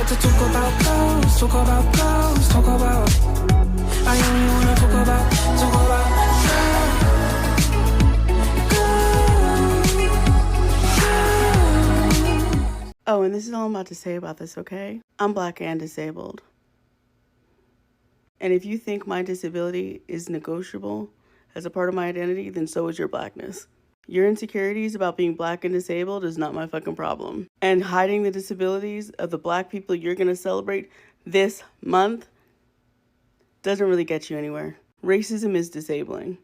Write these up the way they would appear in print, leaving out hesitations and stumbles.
get to talk about girls, talk about girls, talk about. I only wanna talk about girls. Oh, and this is all I'm about to say about this, okay? I'm Black and disabled. And if you think my disability is negotiable as a part of my identity, then so is your Blackness. Your insecurities about being Black and disabled is not my fucking problem. And hiding the disabilities of the Black people you're gonna celebrate this month doesn't really get you anywhere. Racism is disabling,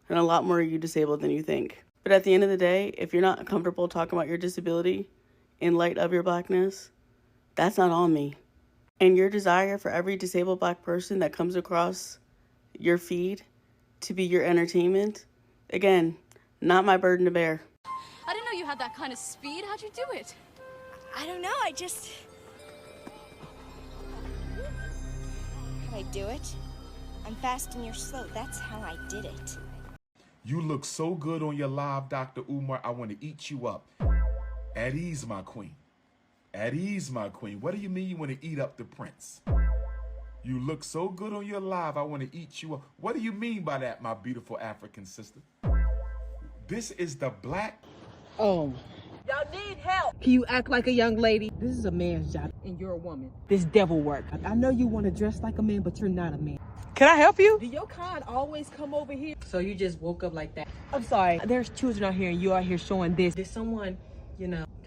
and a lot more of you disabled than you think. But at the end of the day, if you're not comfortable talking about your disability in light of your Blackness, that's not on me. And your desire for every disabled Black person that comes across your feed to be your entertainment, again, not my burden to bear. I didn't know you had that kind of speed. How'd you do it? I don't know, how'd I do it? I'm fast and you're slow, that's how I did it. You look so good on your live, Dr. Umar, I want to eat you up. At ease, my queen. At ease, my queen. What do you mean you want to eat up the prince? You look so good on your live, I want to eat you up. What do you mean by that, my beautiful African sister? This is the Black. Oh. Y'all need help. Can you act like a young lady? This is a man's job, and you're a woman. This devil work. I know you want to dress like a man, but you're not a man. Can I help you? Do your kind always come over here? So you just woke up like that? I'm sorry. There's children out here, and you out here showing this. Did someone,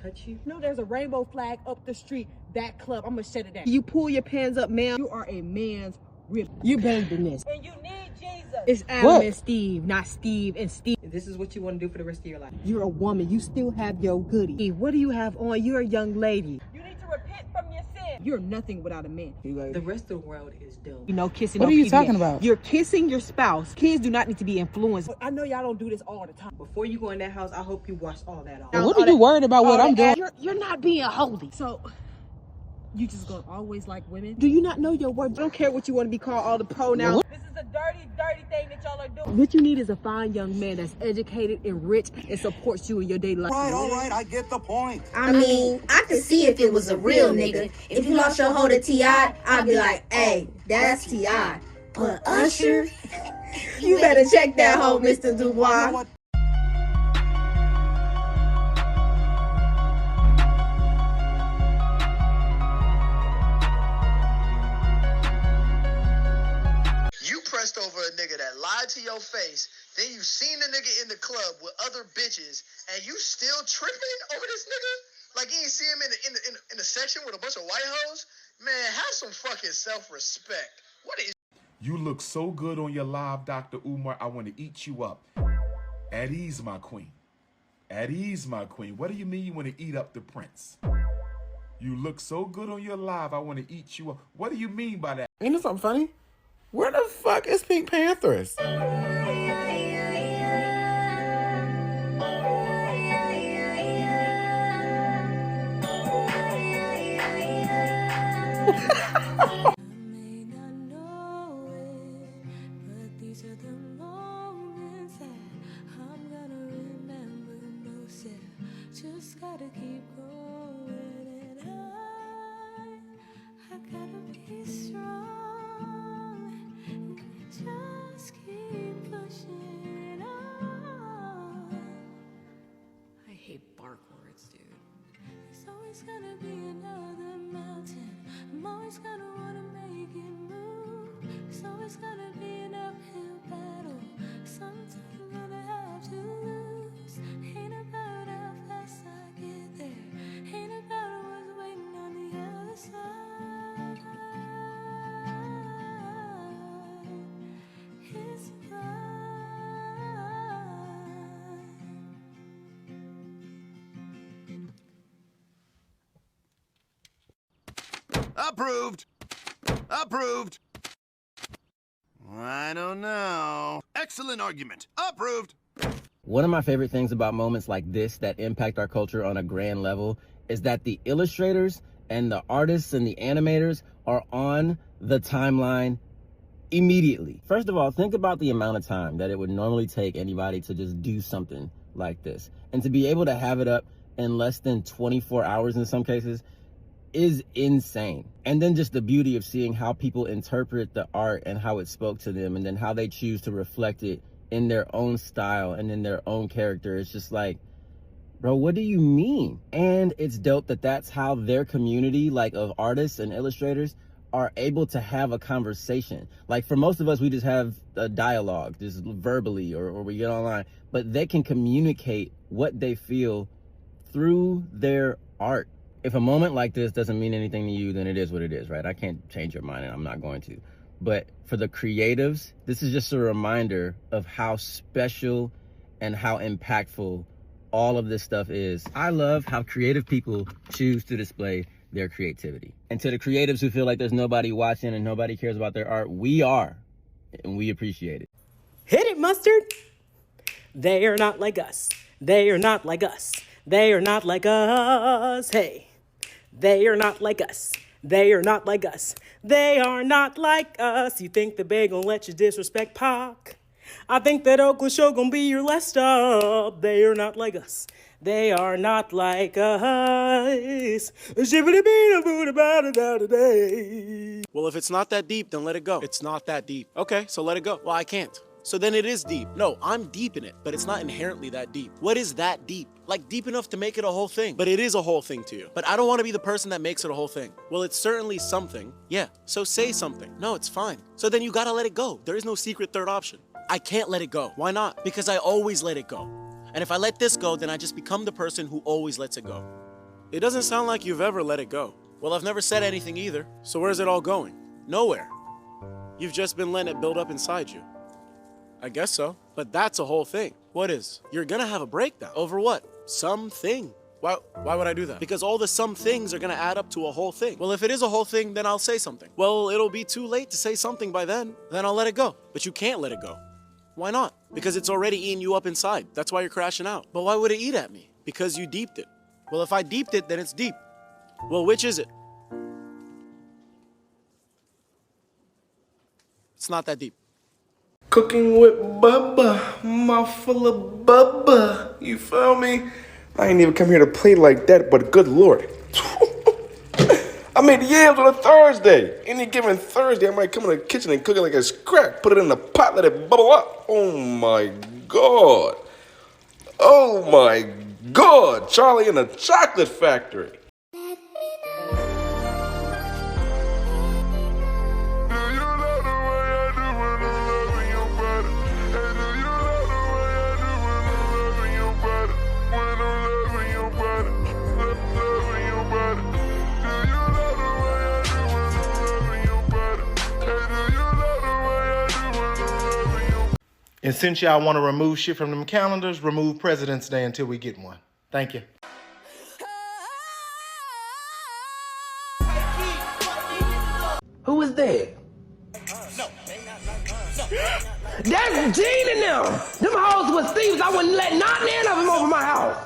touch you? No, there's a rainbow flag up the street. That club, I'm gonna shut it down. You pull your pants up, ma'am. You are a man's rib. You better than this. And you need Jesus. It's Adam and Steve, not Steve and Steve. This is what you want to do for the rest of your life. You're a woman. You still have your goodie. What do you have on? You're a young lady. You need to repent from your sin. You're nothing without a man. The rest of the world is dumb. Kissing. What are you talking about? You're kissing your spouse. Kids do not need to be influenced. I know y'all don't do this all the time. Before you go in that house, I hope you wash all that off. What are you worried about what I'm doing? You're not being holy. So, you just gonna always like women? Do you not know your worth? I don't care what you want to be called, all the pronouns. This is a dirty, dirty thing that y'all are doing. What you need is a fine young man that's educated and rich and supports you in your daily life. All right, I get the point. I mean, I could see if it was a real nigga. If you lost your hold of T.I., I'd be like, hey, that's T.I. But Usher, you better check that hoe, Mr. Dubois. You know what? Pressed over a nigga that lied to your face, then you seen the nigga in the club with other bitches, and you still tripping over this nigga? Like you ain't see him in the section with a bunch of white hoes? Man, have some fucking self-respect. What is? You look so good on your live, Dr. Umar, I want to eat you up. At ease, my queen. At ease, my queen. What do you mean you want to eat up the prince? You look so good on your live, I want to eat you up. What do you mean by that? Ain't this something funny? Where the fuck is Pink Panthers? Just gotta keep going, and I gotta be strong. Just keep pushing on. I hate bark words, dude. There's always gonna be another mountain. I'm always gonna wanna make it move. There's always gonna be an uphill battle. Sometimes I'm gonna have to lose. Ain't about how fast I get there. Ain't about what's waiting on the other side. It's Approved. Approved. I don't know. Excellent argument. Approved. One of my favorite things about moments like this that impact our culture on a grand level is that the illustrators and the artists and the animators are on the timeline immediately. First of all, think about the amount of time that it would normally take anybody to just do something like this. And to be able to have it up in less than 24 hours in some cases is insane. And then just the beauty of seeing how people interpret the art and how it spoke to them, and then how they choose to reflect it in their own style and in their own character. It's just like, bro, what do you mean? And it's dope that that's how their community, like, of artists and illustrators are able to have a conversation. Like, for most of us, we just have a dialogue, just verbally, or we get online, but they can communicate what they feel through their art. If a moment like this doesn't mean anything to you, then it is what it is, right? I can't change your mind, and I'm not going to. But for the creatives, this is just a reminder of how special and how impactful all of this stuff is. I love how creative people choose to display their creativity. And to the creatives who feel like there's nobody watching and nobody cares about their art, we are, and we appreciate it. Hit it, Mustard. They are not like us. They are not like us. They are not like us. Hey, they are not like us. They are not like us. They are not like us. You think the Bay gon' let you disrespect Pac? I think that Oakland show gon' be your last stop. They are not like us. They are not like us. Well, if it's not that deep, then let it go. It's not that deep. Okay, so let it go. Well, I can't. So then it is deep. No, I'm deep in it, but it's not inherently that deep. What is that deep? Like, deep enough to make it a whole thing. But it is a whole thing to you. But I don't want to be the person that makes it a whole thing. Well, it's certainly something. Yeah, so say something. No, it's fine. So then you gotta let it go. There is no secret third option. I can't let it go. Why not? Because I always let it go. And if I let this go, then I just become the person who always lets it go. It doesn't sound like you've ever let it go. Well, I've never said anything either. So where's it all going? Nowhere. You've just been letting it build up inside you. I guess so. But that's a whole thing. What is? You're gonna have a breakdown. Over what? Something. Why would I do that? Because all the some things are gonna add up to a whole thing. Well, if it is a whole thing, then I'll say something. Well, it'll be too late to say something by then. Then I'll let it go. But you can't let it go. Why not? Because it's already eating you up inside. That's why you're crashing out. But why would it eat at me? Because you deeped it. Well, if I deeped it, then it's deep. Well, which is it? It's not that deep. Cooking with Bubba, mouth full of Bubba. You feel me? I ain't even come here to play like that, but good Lord. I made yams on a Thursday. Any given Thursday, I might come in the kitchen and cook it like it's crack. Put it in the pot, let it bubble up. Oh my God. Oh my God. Charlie in the Chocolate Factory. And since y'all want to remove shit from them calendars, remove President's Day until we get one. Thank you. Who is that? That's Gene and them. Them hoes was thieves. I wouldn't let not none of them over my house.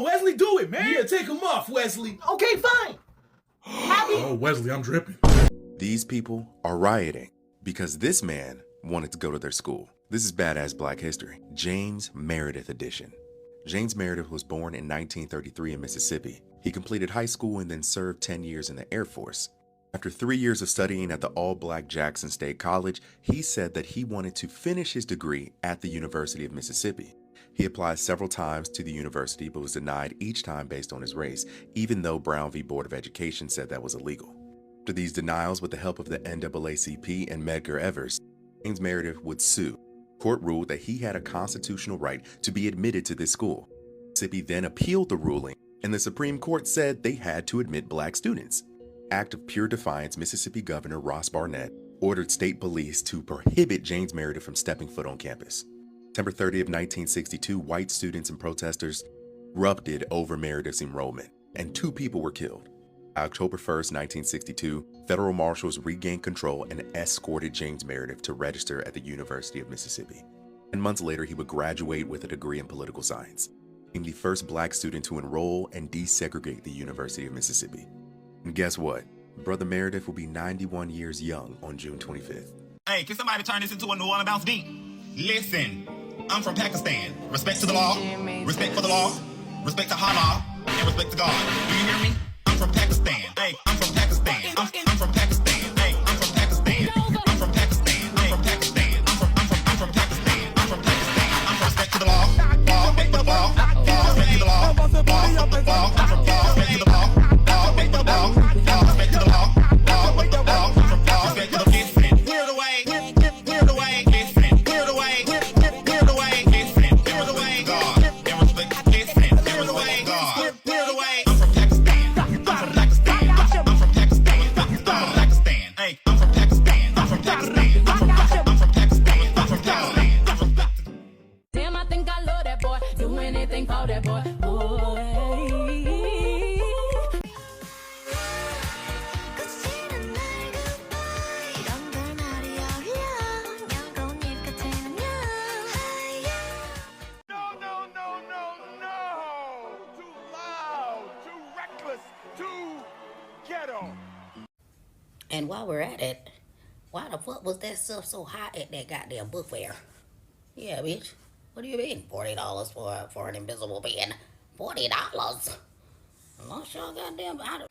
Wesley, do it, man. Yeah, take him off, Wesley. Okay, fine. Oh, Wesley, I'm dripping. These people are rioting because this man wanted to go to their school. This is Badass Black History, James Meredith edition. James Meredith was born in 1933 in Mississippi. He completed high school and then served 10 years in the Air Force. After 3 years of studying at the all-black Jackson State College, he said that he wanted to finish his degree at the University of Mississippi. He applied several times to the university but was denied each time based on his race, even though Brown v. Board of Education said that was illegal. After these denials, with the help of the NAACP and Medgar Evers, James Meredith would sue. Court ruled that he had a constitutional right to be admitted to this school. Mississippi then appealed the ruling, and the Supreme Court said they had to admit black students. Act of pure defiance, Mississippi Governor Ross Barnett ordered state police to prohibit James Meredith from stepping foot on campus. September 30 of 1962, white students and protesters erupted over Meredith's enrollment. and 2 people were killed. October 1st, 1962, federal marshals regained control and escorted James Meredith to register at the University of Mississippi. 10 months later, he would graduate with a degree in political science, being the first black student to enroll and desegregate the University of Mississippi. And guess what? Brother Meredith will be 91 years young on June 25th. Hey, can somebody turn this into a New Orleans bounce beat? Listen, I'm from Pakistan. Respect to the law, respect for the law, respect to Allah, and respect to God. Do you hear me? I'm from Pakistan. Hey, I'm from Pakistan. I'm from Pakistan. Hey, I'm from Pakistan. I'm from Pakistan. I'm from Pakistan. I'm from Pakistan. I'm from Pakistan. I'm from respect to the law, respect to the law, respect to the law, respect to the law, respect to the law, respect to the law, respect to the law, respect to the law, respect to the listen. Clear the way, clear the way, listen, clear the way, clear the way, listen, clear the way, God, and respect, listen, clear the way, God, clear the way. I'm from Pakistan. I'm from Pakistan. I'm from Pakistan. I'm from Pakistan. Hey, I'm from Pakistan. I'm from Pakistan. I'm from Pakistan. I'm from Pakistan. Damn, I think I love that boy. Do anything for that boy. Oh, And while we're at it, why the fuck was that stuff so hot at that goddamn book fair? Yeah, bitch. What do you mean? $40 for an invisible pen? $40? Lost y'all goddamn out of...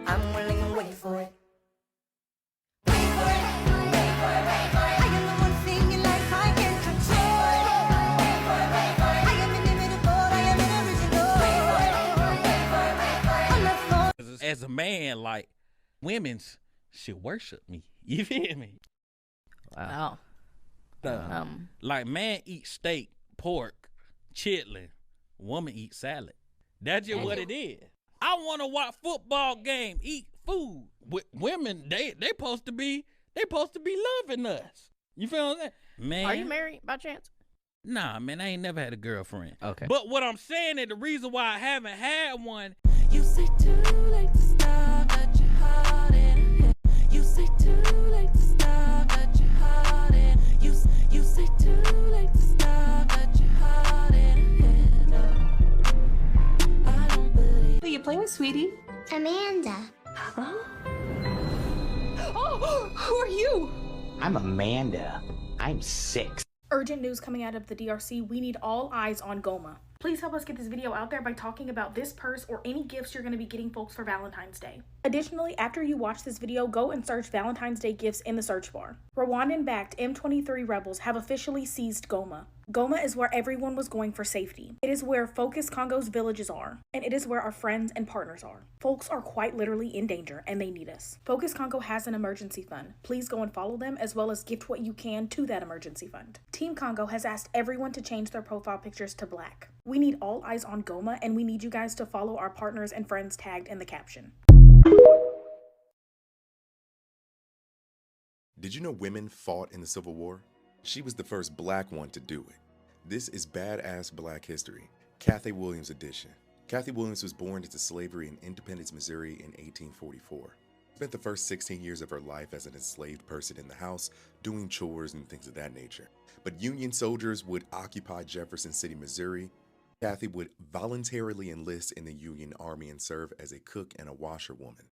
I'm willing to wait for it. As a man, like, women's should worship me. You feel me? Wow. Like, man eat steak, pork, chitlin. Woman eat salad. That's just what it is. I want to watch football game, eat food. Women, they supposed to be loving us. You feel what I'm saying? Man. Are you married by chance? Nah, man, I ain't never had a girlfriend. Okay. But what I'm saying is the reason why I haven't had one. You say too late to stop, but your heart in. You say too late to stop, but your heart in. You say too late to stop, but your heart in. I don't believe. Who you playing with, sweetie? Amanda. Oh, who are you? I'm Amanda. I'm 6. Urgent news coming out of the DRC. We need all eyes on Goma. Please help us get this video out there by talking about this purse or any gifts you're going to be getting folks for Valentine's Day. Additionally, after you watch this video, go and search Valentine's Day gifts in the search bar. Rwandan-backed M23 rebels have officially seized Goma. Goma is where everyone was going for safety. It is where Focus Congo's villages are, and it is where our friends and partners are. Folks are quite literally in danger, and they need us. Focus Congo has an emergency fund. Please go and follow them, as well as gift what you can to that emergency fund. Team Congo has asked everyone to change their profile pictures to black. We need all eyes on Goma, and we need you guys to follow our partners and friends tagged in the caption. Did you know women fought in the Civil War? She was the first black one to do it. This is Badass Black History, Kathy Williams edition. Kathy Williams was born into slavery in Independence, Missouri in 1844. Spent the first 16 years of her life as an enslaved person in the house, doing chores and things of that nature. But Union soldiers would occupy Jefferson City, Missouri. Kathy would voluntarily enlist in the Union Army and serve as a cook and a washerwoman.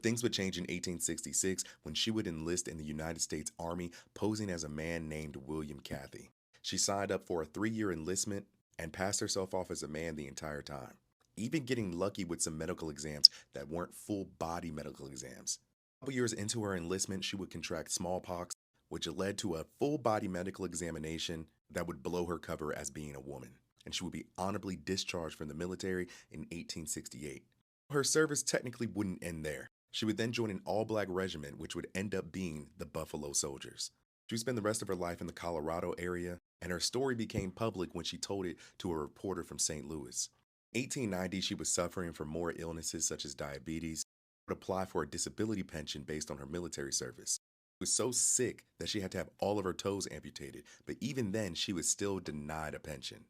Things would change in 1866 when she would enlist in the United States Army, posing as a man named William Cathy. She signed up for a 3-year enlistment and passed herself off as a man the entire time, even getting lucky with some medical exams that weren't full-body medical exams. A couple years into her enlistment, she would contract smallpox, which led to a full-body medical examination that would blow her cover as being a woman, and she would be honorably discharged from the military in 1868. Her service technically wouldn't end there. She would then join an all-black regiment, which would end up being the Buffalo Soldiers. She would spend the rest of her life in the Colorado area, and her story became public when she told it to a reporter from St. Louis. In 1890, she was suffering from more illnesses such as diabetes, would apply for a disability pension based on her military service. was so sick that she had to have all of her toes amputated, but even then she was still denied a pension.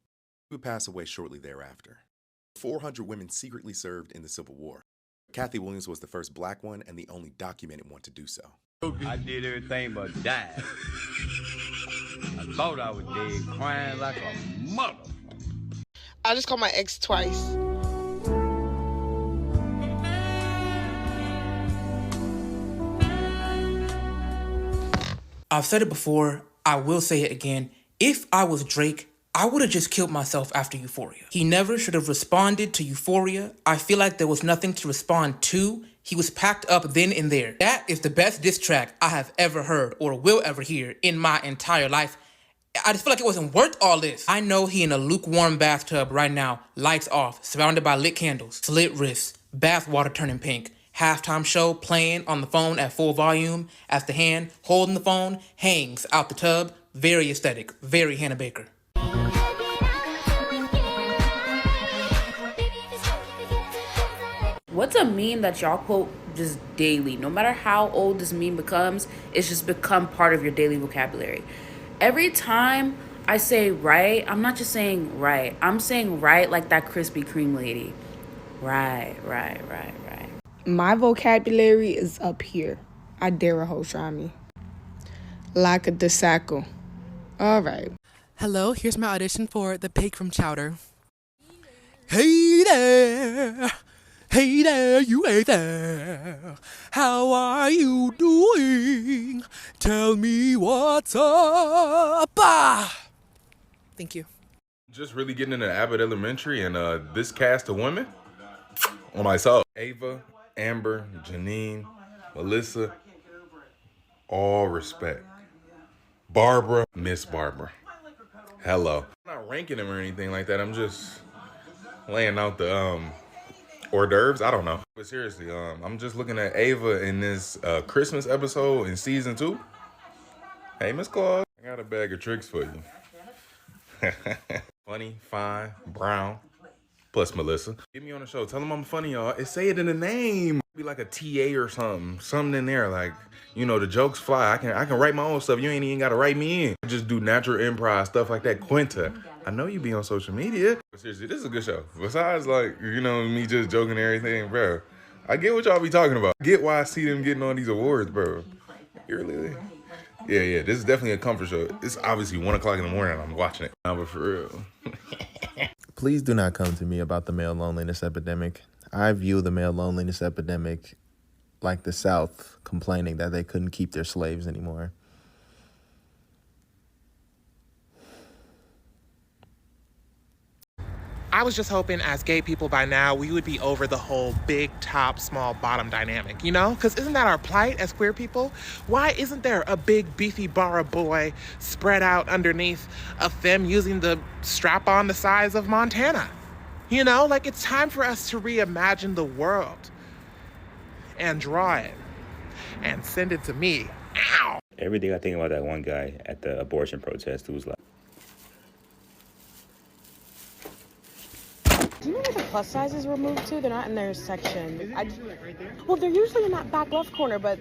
She would pass away shortly thereafter. 400 women secretly served in the Civil War. Kathy Williams was the first black one and the only documented one to do so. I did everything but die. I thought I was dead, crying like a mother. I just called my ex twice. I've said it before, I will say it again. If I was Drake, I would have just killed myself after Euphoria. He never should have responded to Euphoria. I feel like there was nothing to respond to. He was packed up then and there. That is the best diss track I have ever heard or will ever hear in my entire life. I just feel like it wasn't worth all this. I know he in a lukewarm bathtub right now, lights off, surrounded by lit candles, slit wrists, bath water turning pink, halftime show playing on the phone at full volume as the hand holding the phone hangs out the tub. Very aesthetic, very Hannah Baker. What's a meme that y'all quote just daily? No matter how old this meme becomes, it's just become part of your daily vocabulary. Every time I say right, I'm not just saying right. I'm saying right like that Krispy Kreme lady. Right. My vocabulary is up here. I dare a hoe try me. Like a desaco. All right. Hello, here's my audition for The Pig from Chowder. Hey there, you ain't there. How are you doing? Tell me what's up. Thank you. Just really getting into Abbott Elementary and this cast of women on myself. Ava, Amber, Janine, Melissa, all respect. Barbara, Miss Barbara. Hello. I'm not ranking them or anything like that. I'm just laying out the hors d'oeuvres. I don't know. But seriously, I'm just looking at Ava in this Christmas episode in season 2. Hey, Miss Claus, I got a bag of tricks for you. Funny, fine, brown, plus Melissa. Get me on the show. Tell them I'm funny, y'all. Say it in the name. Be like a TA or something in there. Like, you know, the jokes fly. I can write my own stuff. You ain't even got to write me in. Just do natural improv, stuff like that. Quinta, I know you be on social media. But seriously, this is a good show. Besides, like, you know, me just joking and everything, bro. I get what y'all be talking about. I get why I see them getting all these awards, bro. Really? Yeah, this is definitely a comfort show. It's obviously 1 o'clock in the morning and I'm watching it. Nah, but for real. Please do not come to me about the male loneliness epidemic. I view the male loneliness epidemic like the South complaining that they couldn't keep their slaves anymore. I was just hoping as gay people by now, we would be over the whole big top, small bottom dynamic, you know? Because isn't that our plight as queer people? Why isn't there a big beefy bara boy spread out underneath a femme using the strap on the size of Montana? You know, like it's time for us to reimagine the world and draw it and send it to me. Ow! Every day I think about that one guy at the abortion protest who was like, Do you know where the plus sizes were moved to? They're not in their section. Well, they're usually in that back left corner, but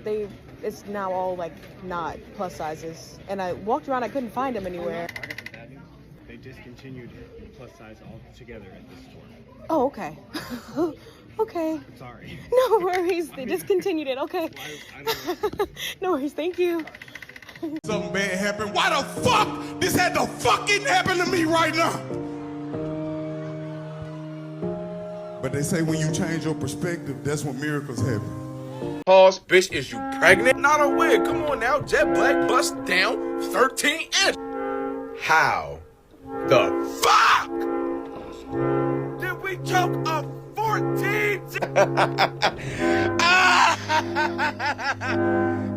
it's now all like not plus sizes. And I walked around, I couldn't find them anywhere. They discontinued plus size altogether at this store. Oh, okay. Okay. Sorry. No worries. They discontinued it. Okay. No worries. Thank you. Something bad happened. Why the fuck this had to fucking happen to me right now? But they say when you change your perspective, that's when miracles happen. Pause, bitch, is you pregnant? Not a wig. Come on now. Jet Black bust down 13 inch. How the fuck did we choke a 14?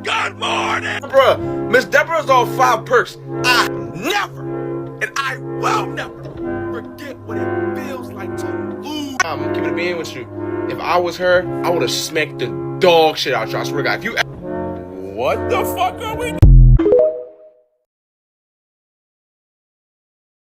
Good morning. Bruh, Miss Deborah's on 5 perks. I never, and I will never forget what it feels like to lose. I'm keeping it being with you. If I was her, I would have smacked the dog shit out you. I swear to God. If you... What the fuck are we doing?